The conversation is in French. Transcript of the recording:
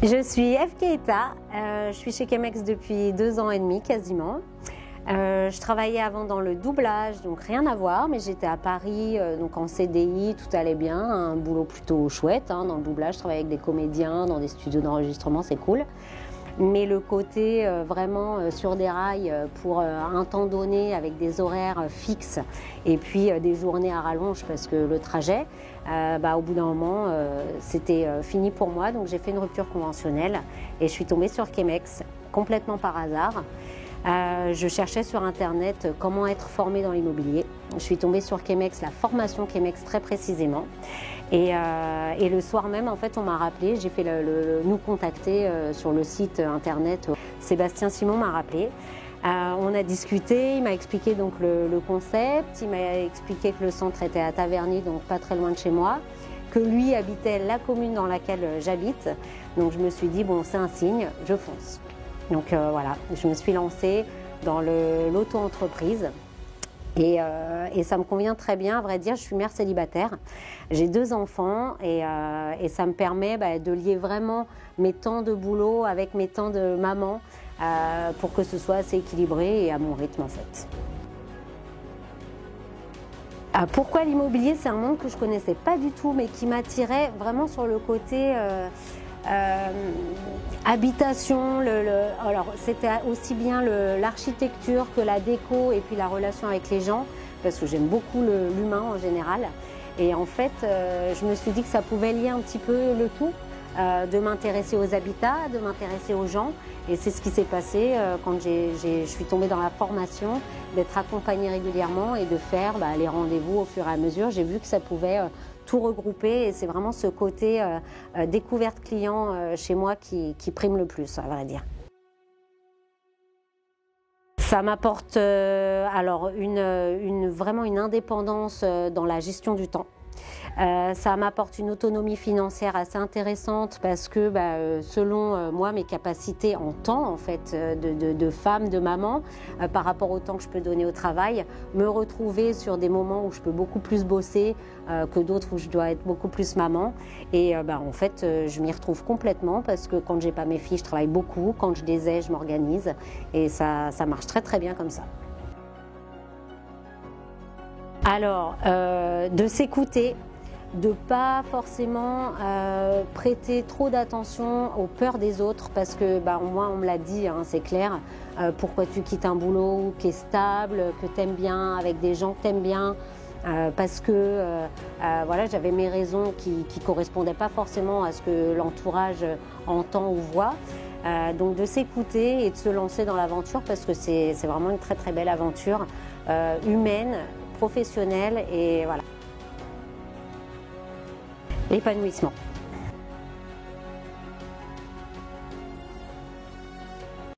Je suis Eve Keita, je suis chez Chemex depuis 2 ans et demi quasiment. Je travaillais avant dans le doublage, donc rien à voir, mais j'étais à Paris, donc en CDI, tout allait bien, un boulot plutôt chouette dans le doublage, je travaillais avec des comédiens, dans des studios d'enregistrement, c'est cool. Mais le côté vraiment sur des rails pour un temps donné avec des horaires fixes et puis des journées à rallonge parce que le trajet, au bout d'un moment c'était fini pour moi, donc j'ai fait une rupture conventionnelle et je suis tombée sur Chemex complètement par hasard. Je cherchais sur internet comment être formée dans l'immobilier. Je suis tombée sur Chemex, la formation Chemex très précisément. Et le soir même, en fait, on m'a rappelé, j'ai fait nous contacter sur le site internet. Sébastien Simon m'a rappelé. On a discuté, il m'a expliqué donc le concept, il m'a expliqué que le centre était à Taverny, donc pas très loin de chez moi, que lui habitait la commune dans laquelle j'habite. Donc je me suis dit, bon, c'est un signe, je fonce. Donc voilà, je me suis lancée dans l'auto-entreprise. Et ça me convient très bien, à vrai dire, je suis mère célibataire, j'ai 2 enfants et ça me permet de lier vraiment mes temps de boulot avec mes temps de maman pour que ce soit assez équilibré et à mon rythme en fait. Pourquoi l'immobilier? C'est un monde que je ne connaissais pas du tout mais qui m'attirait vraiment sur le côté habitation, alors c'était aussi bien l'architecture que la déco et puis la relation avec les gens parce que j'aime beaucoup l'humain en général et en fait je me suis dit que ça pouvait lier un petit peu le tout, de m'intéresser aux habitats, de m'intéresser aux gens et c'est ce qui s'est passé quand je suis tombée dans la formation, d'être accompagnée régulièrement et de faire les rendez-vous au fur et à mesure. J'ai vu que ça pouvait tout regrouper et c'est vraiment ce côté découverte client chez moi qui prime le plus, à vrai dire. Ça m'apporte alors vraiment une indépendance dans la gestion du temps. Ça m'apporte une autonomie financière assez intéressante parce que selon moi mes capacités en temps en fait de femme, de maman par rapport au temps que je peux donner au travail, me retrouver sur des moments où je peux beaucoup plus bosser que d'autres où je dois être beaucoup plus maman et en fait je m'y retrouve complètement parce que quand j'ai pas mes filles je travaille beaucoup, quand je les ai je m'organise et ça marche très très bien comme ça. Alors de s'écouter, de pas forcément prêter trop d'attention aux peurs des autres parce que moi on me l'a dit, c'est clair, pourquoi tu quittes un boulot qui est stable, que t'aimes bien, avec des gens que t'aimes bien, parce que voilà, j'avais mes raisons qui correspondaient pas forcément à ce que l'entourage entend ou voit. Donc de s'écouter et de se lancer dans l'aventure parce que c'est vraiment une très très belle aventure humaine, professionnelle et voilà. L'épanouissement.